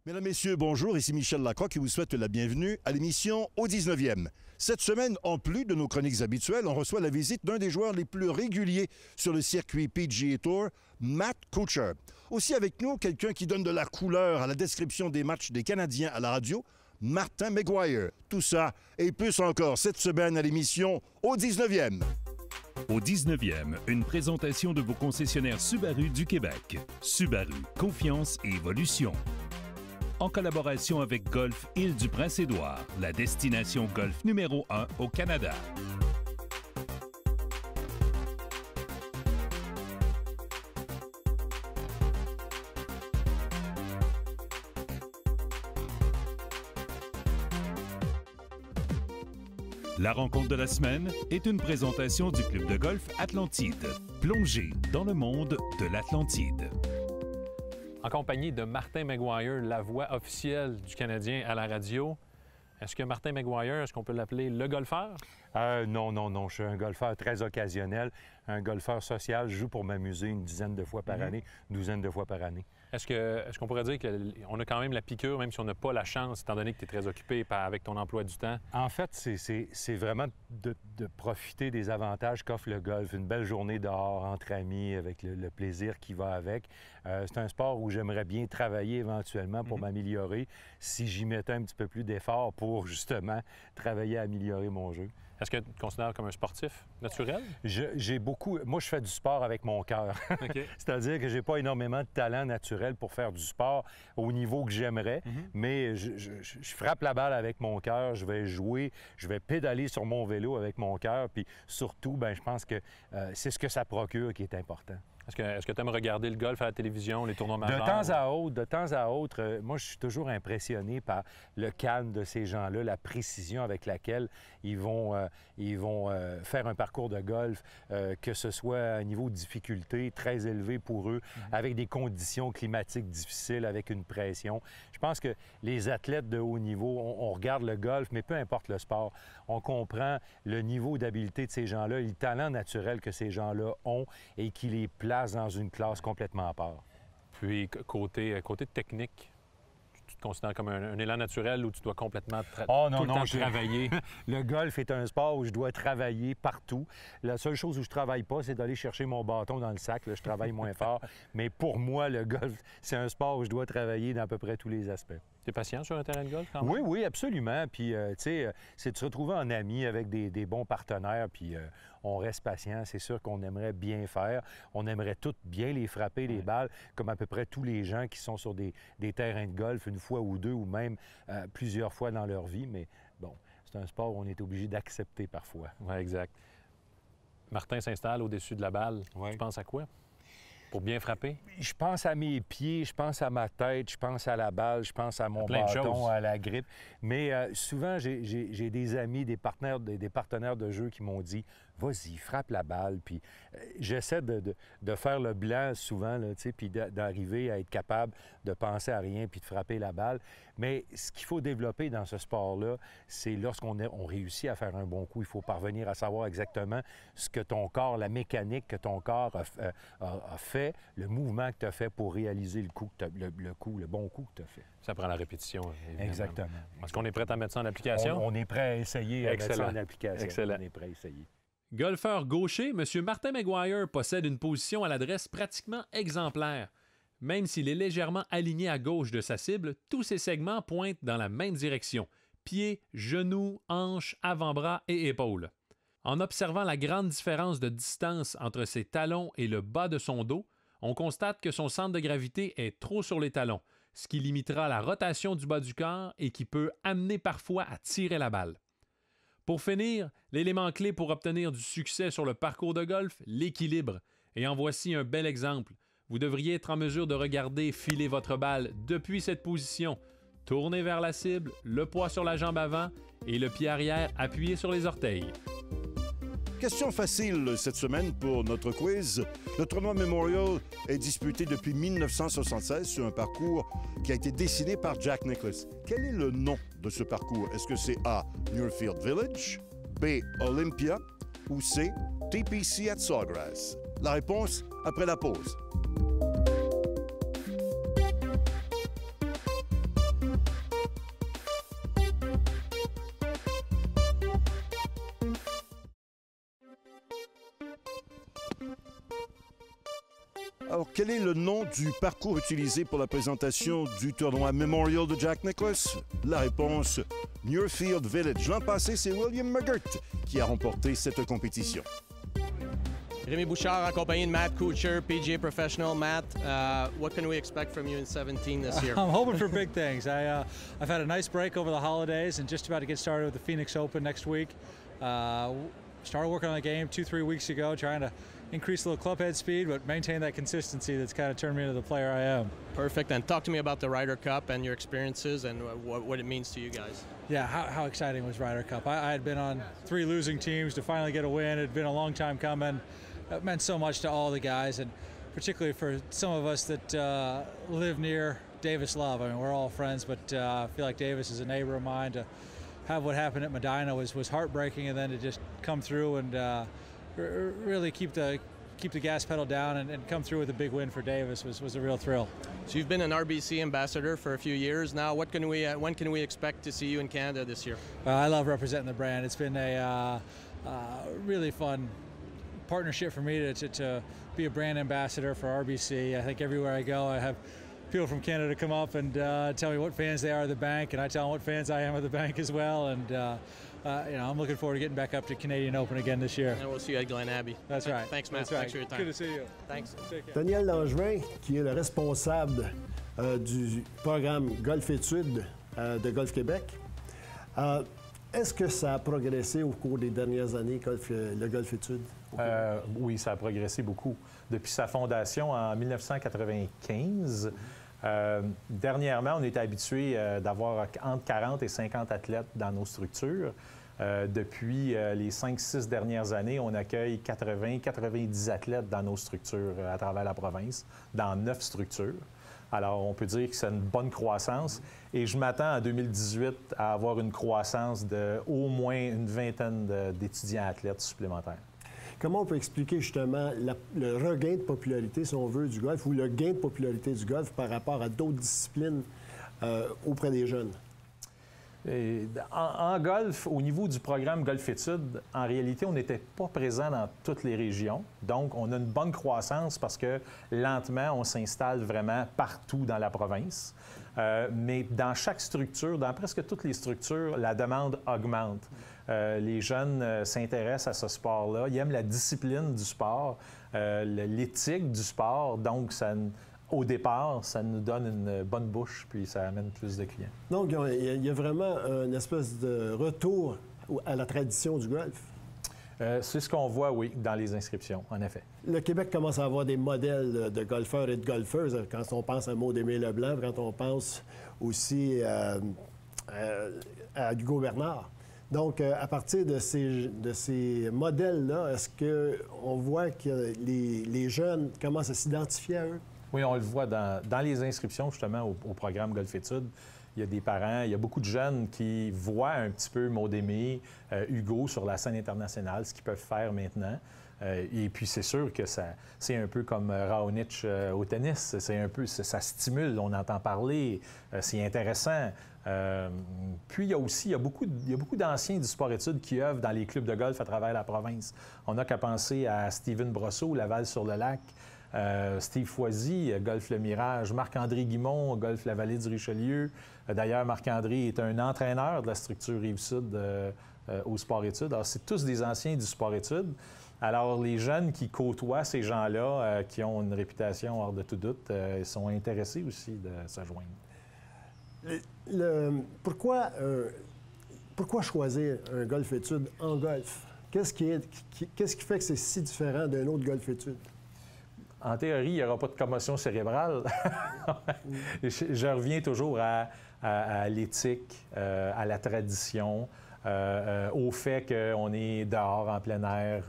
Mesdames, Messieurs, bonjour. Ici Michel Lacroix qui vous souhaite la bienvenue à l'émission Au 19e. Cette semaine, en plus de nos chroniques habituelles, on reçoit la visite d'un des joueurs les plus réguliers sur le circuit PGA Tour, Matt Kuchar. Aussi avec nous, quelqu'un qui donne de la couleur à la description des matchs des Canadiens à la radio, Martin McGwire. Tout ça et plus encore cette semaine à l'émission Au 19e. Au 19e, une présentation de vos concessionnaires Subaru du Québec. Subaru, confiance et évolution. En collaboration avec Golf Île-du-Prince-Édouard, la destination golf numéro 1 au Canada. La rencontre de la semaine est une présentation du club de golf Atlantide. Plongez dans le monde de l'Atlantide. En compagnie de Martin McGwire, la voix officielle du Canadien à la radio. Est-ce que Martin McGwire, est-ce qu'on peut l'appeler le golfeur? Non. Je suis un golfeur très occasionnel, un golfeur social. Je joue pour m'amuser une dizaine de fois par année, une douzaine de fois par année. Est-ce qu'on pourrait dire qu'on a quand même la piqûre, même si on n'a pas la chance, étant donné que tu es très occupé avec ton emploi du temps? En fait, c'est vraiment de profiter des avantages qu'offre le golf. Une belle journée dehors, entre amis, avec le plaisir qui va avec. C'est un sport où j'aimerais bien travailler éventuellement pour m'améliorer si j'y mettais un petit peu plus d'effort pour, justement, travailler à améliorer mon jeu. Est-ce que tu te considères comme un sportif naturel? J'ai beaucoup... Moi, je fais du sport avec mon cœur. Okay. C'est-à-dire que j'ai pas énormément de talent naturel pour faire du sport au niveau que j'aimerais, mais je frappe la balle avec mon cœur, je vais jouer, je vais pédaler sur mon vélo avec mon cœur, puis surtout, je pense que c'est ce que ça procure qui est important. Est-ce que tu aimes regarder le golf à la télévision, les tournois majeurs? De temps à autre, moi, je suis toujours impressionné par le calme de ces gens-là, la précision avec laquelle ils vont faire un parcours de golf, que ce soit à un niveau de difficulté très élevé pour eux, avec des conditions climatiques difficiles, avec une pression. Je pense que les athlètes de haut niveau, on regarde le golf, mais peu importe le sport, on comprend le niveau d'habileté de ces gens-là, le talent naturel que ces gens-là ont et qui les place dans une classe complètement à part. Puis, côté technique, tu te considères comme un élan naturel où tu dois complètement travailler? Le golf est un sport où je dois travailler partout. La seule chose où je travaille pas, c'est d'aller chercher mon bâton dans le sac. Là, je travaille moins fort. Mais pour moi, le golf, c'est un sport où je dois travailler dans à peu près tous les aspects. Tu es patient sur un terrain de golf quand même? Oui, absolument. Puis, tu sais, c'est de se retrouver en ami avec des bons partenaires, puis on reste patient. C'est sûr qu'on aimerait bien faire. On aimerait tous bien les frapper, les balles, comme à peu près tous les gens qui sont sur des terrains de golf une fois ou deux, ou même plusieurs fois dans leur vie. Mais bon, c'est un sport où on est obligé d'accepter parfois. Oui, exact. Martin s'installe au-dessus de la balle. Ouais. Tu penses à quoi? Pour bien frapper? Je pense à mes pieds, je pense à ma tête, je pense à la balle, je pense à mon bâton, à la grippe. Mais souvent, j'ai des amis, des partenaires de jeu qui m'ont dit « Vas-y, frappe la balle. » Puis j'essaie de faire le blanc souvent, là, puis d'arriver à être capable de penser à rien puis de frapper la balle. Mais ce qu'il faut développer dans ce sport-là, c'est lorsqu'on réussit à faire un bon coup, il faut parvenir à savoir exactement ce que ton corps, la mécanique que ton corps a fait, le mouvement que tu as fait pour réaliser le bon coup que tu as fait. Ça prend la répétition, évidemment. Exactement. Est-ce qu'on est prêt à mettre ça en application? On est prêt à essayer à mettre ça en application. Excellent. On est prêt à essayer. Golfeur gaucher, M. Martin McGwire possède une position à l'adresse pratiquement exemplaire. Même s'il est légèrement aligné à gauche de sa cible, tous ses segments pointent dans la même direction. Pieds, genoux, hanches, avant-bras et épaules. En observant la grande différence de distance entre ses talons et le bas de son dos, on constate que son centre de gravité est trop sur les talons, ce qui limitera la rotation du bas du corps et qui peut amener parfois à tirer la balle. Pour finir, l'élément clé pour obtenir du succès sur le parcours de golf, l'équilibre. Et en voici un bel exemple. Vous devriez être en mesure de regarder filer votre balle depuis cette position. Tournez vers la cible, le poids sur la jambe avant et le pied arrière appuyé sur les orteils. Question facile cette semaine pour notre quiz. Le tournoi Memorial est disputé depuis 1976 sur un parcours qui a été dessiné par Jack Nicklaus. Quel est le nom de ce parcours? Est-ce que c'est A, Muirfield Village, B, Olympia ou C, TPC at Sawgrass? La réponse après la pause. Alors, quel est le nom du parcours utilisé pour la présentation du tournoi Memorial de Jack Nicklaus? La réponse, Muirfield Village. L'an passé, c'est William McGirt qui a remporté cette compétition. Rémi Bouchard, accompagné de Matt Kuchar, PGA Professional. Matt, what can we expect from you in 17 this year? I'm hoping for big things. I've had a nice break over the holidays and just about to get started with the Phoenix Open next week. Started working on the game 2-3 weeks ago, trying to increase a little club head speed, but maintain that consistency that's kind of turned me into the player I am. Perfect. And talk to me about the Ryder Cup and your experiences and what it means to you guys. Yeah, how exciting was Ryder Cup? I had been on 3 losing teams to finally get a win. It had been a long time coming. It meant so much to all the guys, and particularly for some of us that live near Davis Love. I mean, we're all friends, but I feel like Davis is a neighbor of mine. To have what happened at Medina was heartbreaking, and then to just come through and really keep the gas pedal down and come through with a big win for Davis was a real thrill. So you've been an RBC ambassador for a few years now. When can we expect to see you in Canada this year? I love representing the brand. It's been a really fun partnership for me to be a brand ambassador for RBC. I think everywhere I go, I have people from Canada come up and tell me what fans they are of the bank, and I tell them what fans I am of the bank as well. And I'm looking forward to getting back up to Canadian Open again this year. And we'll see you at Glen Abbey. That's right. Thanks, Matt. That's right. Thanks for your time. Good to see you. Thanks. Daniel Langevin, qui est le responsable du programme Golf Études de Golf Québec. Est-ce que ça a progressé au cours des dernières années, le Golf Études? Oui, ça a progressé beaucoup. Depuis sa fondation en 1995, dernièrement, on était habitué d'avoir entre 40 et 50 athlètes dans nos structures. Depuis les 5-6 dernières années, on accueille 80-90 athlètes dans nos structures à travers la province, dans 9 structures. Alors, on peut dire que c'est une bonne croissance. Et je m'attends en 2018 à avoir une croissance d'au moins une vingtaine d'étudiants athlètes supplémentaires. Comment on peut expliquer justement le regain de popularité, si on veut, du golf ou le gain de popularité du golf par rapport à d'autres disciplines auprès des jeunes? Et en golf, au niveau du programme Golf Études, en réalité, on n'était pas présent dans toutes les régions. Donc, on a une bonne croissance parce que lentement, on s'installe vraiment partout dans la province. Mais dans chaque structure, dans presque toutes les structures, la demande augmente. Les jeunes s'intéressent à ce sport-là. Ils aiment la discipline du sport, l'éthique du sport. Donc, au départ, ça nous donne une bonne bouche, puis ça amène plus de clients. Donc, il y a vraiment une espèce de retour à la tradition du golf. C'est ce qu'on voit, oui, dans les inscriptions, en effet. Le Québec commence à avoir des modèles de golfeurs et de golfeuses. Quand on pense à Maud-Aimée Leblanc, quand on pense aussi à Hugo Bernard. Donc, à partir de ces modèles-là, est-ce qu'on voit que les jeunes commencent à s'identifier à eux? Oui, on le voit dans les inscriptions, justement, au programme Golf Études. Il y a des parents, il y a beaucoup de jeunes qui voient un petit peu Maud-Aimée, Hugo sur la scène internationale, ce qu'ils peuvent faire maintenant. Et puis, c'est sûr que c'est un peu comme Raonic au tennis. C'est un peu, ça stimule, on entend parler, c'est intéressant. Puis, il y a beaucoup d'anciens du sport-études qui œuvrent dans les clubs de golf à travers la province. On n'a qu'à penser à Steven Brosseau, Laval-sur-le-Lac, Steve Foisy, Golf Le Mirage, Marc-André Guimont, Golf La Vallée du Richelieu. D'ailleurs, Marc-André est un entraîneur de la structure Rive-Sud au sport-études. Alors, c'est tous des anciens du sport-études. Alors, les jeunes qui côtoient ces gens-là, qui ont une réputation hors de tout doute, sont intéressés aussi de se joindre. Pourquoi choisir un golf-études en golf? Qu'est-ce qui fait que c'est si différent d'un autre golf-études? En théorie, il n'y aura pas de commotion cérébrale. Je reviens toujours à l'éthique, à la tradition, au fait qu'on est dehors, en plein air.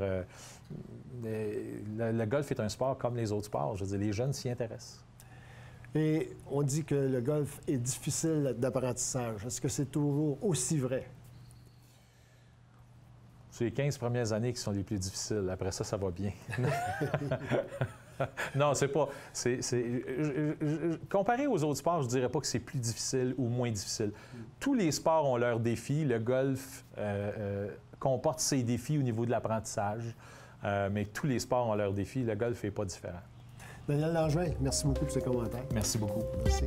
Le golf est un sport comme les autres sports. Je veux dire, les jeunes s'y intéressent. Et on dit que le golf est difficile d'apprentissage. Est-ce que c'est toujours aussi vrai? C'est les 15 premières années qui sont les plus difficiles. Après ça, ça va bien. Non, c'est pas... comparé aux autres sports, je dirais pas que c'est plus difficile ou moins difficile. Tous les sports ont leurs défis. Le golf comporte ses défis au niveau de l'apprentissage, mais tous les sports ont leurs défis. Le golf n'est pas différent. Daniel Langevin, merci beaucoup pour ces commentaires. Merci beaucoup. Merci.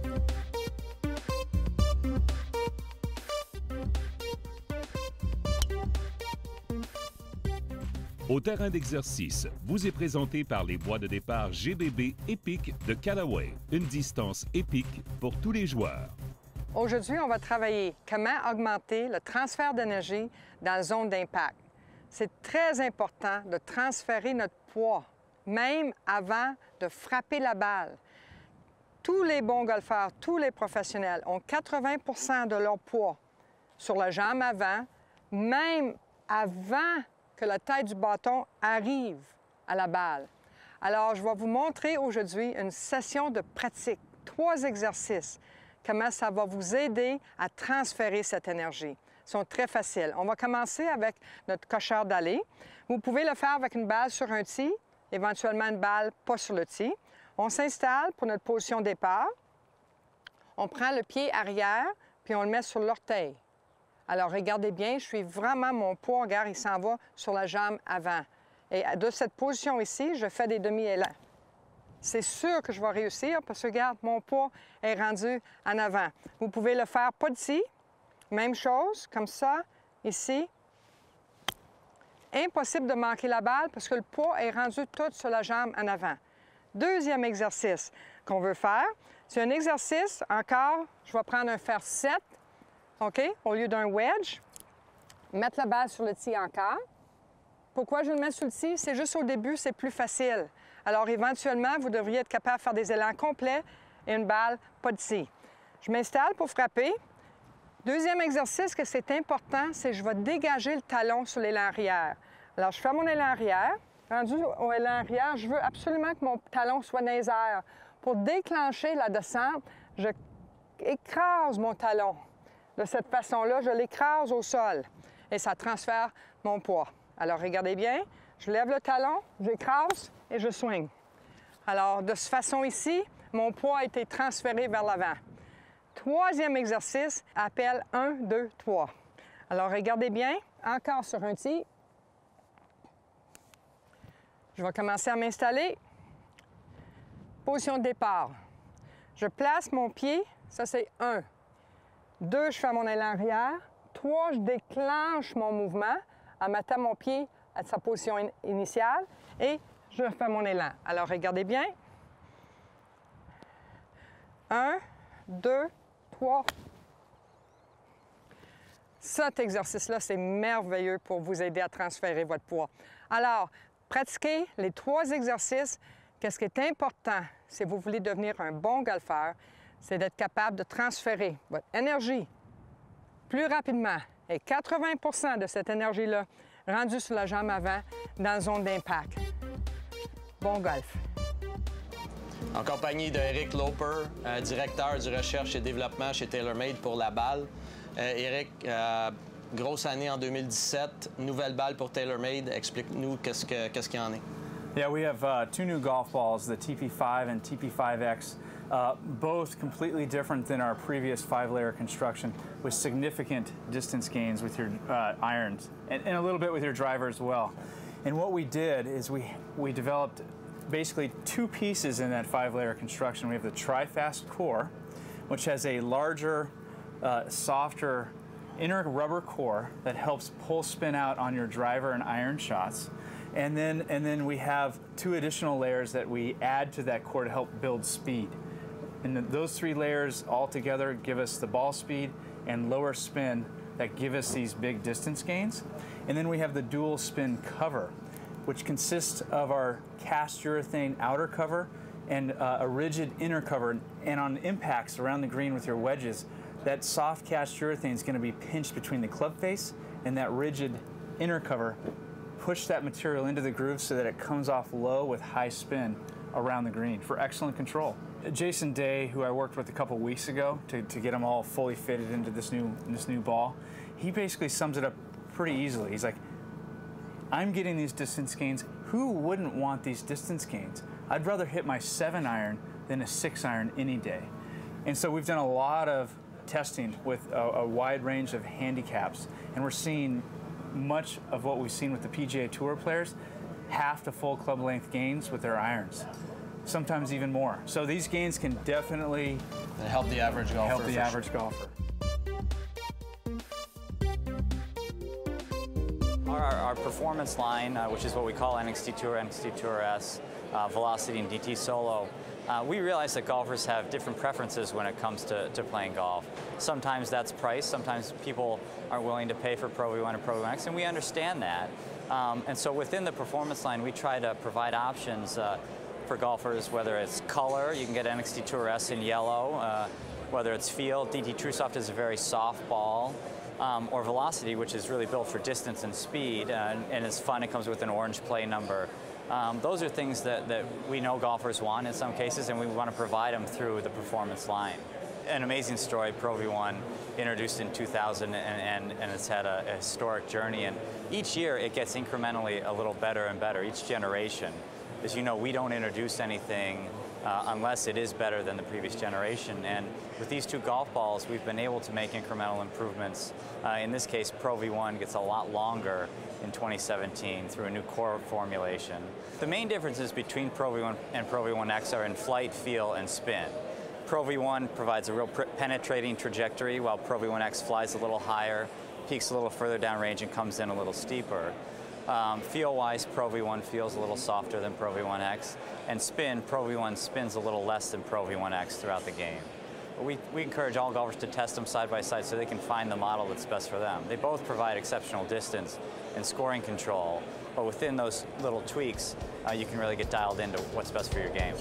Au terrain d'exercice, vous est présenté par les bois de départ GBB Epic de Callaway. Une distance épique pour tous les joueurs. Aujourd'hui, on va travailler comment augmenter le transfert d'énergie dans la zone d'impact. C'est très important de transférer notre poids, même avant de frapper la balle. Tous les bons golfeurs, tous les professionnels ont 80 de leur poids sur la jambe avant, même avant que la tête du bâton arrive à la balle. Alors, je vais vous montrer aujourd'hui une session de pratique, 3 exercices, comment ça va vous aider à transférer cette énergie. Ils sont très faciles. On va commencer avec notre cocheur d'allée. Vous pouvez le faire avec une balle sur un tee, éventuellement une balle pas sur le tee. On s'installe pour notre position départ. On prend le pied arrière, puis on le met sur l'orteil. Alors, regardez bien, je suis vraiment, mon poids, regarde, il s'en va sur la jambe avant. Et de cette position ici, je fais des demi-élans. C'est sûr que je vais réussir parce que, regarde, mon poids est rendu en avant. Vous pouvez le faire pas d'ici. Même chose, comme ça, ici. Impossible de manquer la balle parce que le poids est rendu tout sur la jambe en avant. Deuxième exercice qu'on veut faire, c'est un exercice, encore, je vais prendre un fer 7. OK? Au lieu d'un wedge, mettre la balle sur le tee encore. Pourquoi je le mets sur le tee? C'est juste au début, c'est plus facile. Alors, éventuellement, vous devriez être capable de faire des élans complets et une balle pas de tee. Je m'installe pour frapper. Deuxième exercice que c'est important, c'est que je vais dégager le talon sur l'élan arrière. Alors, je fais mon élan arrière. Rendu au élan arrière, je veux absolument que mon talon soit dans les airs. Pour déclencher la descente, je écrase mon talon. De cette façon-là, je l'écrase au sol et ça transfère mon poids. Alors, regardez bien, je lève le talon, j'écrase et je swing. Alors, de cette façon ici, mon poids a été transféré vers l'avant. Troisième exercice, appelle 1, 2, 3. Alors, regardez bien, encore sur un tee. Je vais commencer à m'installer. Position de départ. Je place mon pied, ça c'est 1. 2, je fais mon élan arrière. 3, je déclenche mon mouvement en mettant mon pied à sa position initiale et je fais mon élan. Alors, regardez bien. 1, 2, 3. Cet exercice-là, c'est merveilleux pour vous aider à transférer votre poids. Alors, pratiquez les 3 exercices. Qu'est-ce qui est important, si vous voulez devenir un bon golfeur, c'est d'être capable de transférer votre énergie plus rapidement et 80 de cette énergie-là rendue sur la jambe avant dans la zone d'impact. Bon golf! En compagnie d'Éric Loper, directeur du recherche et développement chez TaylorMade pour la balle. Éric, grosse année en 2017, nouvelle balle pour TaylorMade. Explique-nous qu'est-ce qu'il y en est. Yeah, we have 2 new golf balls, the TP5 and TP5X, both completely different than our previous 5-layer construction with significant distance gains with your irons and a little bit with your driver as well. And what we did is we developed basically 2 pieces in that 5-layer construction. We have the Tri-Fast core, which has a larger, softer inner rubber core that helps pull spin out on your driver and iron shots. And then we have 2 additional layers that we add to that core to help build speed. And those 3 layers all together give us the ball speed and lower spin that give us these big distance gains. And then we have the dual spin cover, which consists of our cast urethane outer cover and a rigid inner cover. And on impacts around the green with your wedges, that soft cast urethane is going to be pinched between the club face and that rigid inner cover. Push that material into the groove so that it comes off low with high spin around the green for excellent control. Jason Day, who I worked with a couple weeks ago to get them all fully fitted into this new ball, he basically sums it up pretty easily. He's like, I'm getting these distance gains. Who wouldn't want these distance gains? I'd rather hit my 7-iron than a 6-iron any day. And so we've done a lot of testing with a wide range of handicaps, and we're seeing much of what we've seen with the PGA Tour players, half to full club length gains with their irons. sometimes even more. So these gains can definitely help the average golfer. Our performance line, which is what we call NXT Tour, NXT Tour S, Velocity, and DT Solo, we realize that golfers have different preferences when it comes to playing golf. Sometimes that's price. Sometimes people aren't willing to pay for Pro V1 and Pro V1X, and we understand that. And so within the performance line, we try to provide options for golfers, whether it's color, you can get NXT Tour S in yellow, whether it's feel, DT TrueSoft is a very soft ball, or velocity, which is really built for distance and speed, and it's fun. It comes with an orange play number. Those are things that we know golfers want in some cases, and we want to provide them through the performance line. An amazing story, Pro V1, introduced in 2000, and it's had a historic journey. And each year, it gets incrementally a little better and better, each generation. As you know, we don't introduce anything unless it is better than the previous generation. And with these two golf balls, we've been able to make incremental improvements. In this case, Pro V1 gets a lot longer in 2017 through a new core formulation. The main differences between Pro V1 and Pro V1X are in flight, feel, and spin. Pro V1 provides a real penetrating trajectory, while Pro V1X flies a little higher, peaks a little further downrange, and comes in a little steeper. Feel-wise, Pro V1 feels a little softer than Pro V1X, and spin, Pro V1 spins a little less than Pro V1X throughout the game. We encourage all golfers to test them side by side so they can find the model that's best for them. They both provide exceptional distance and scoring control, but within those little tweaks, you can really get dialed into what's best for your game.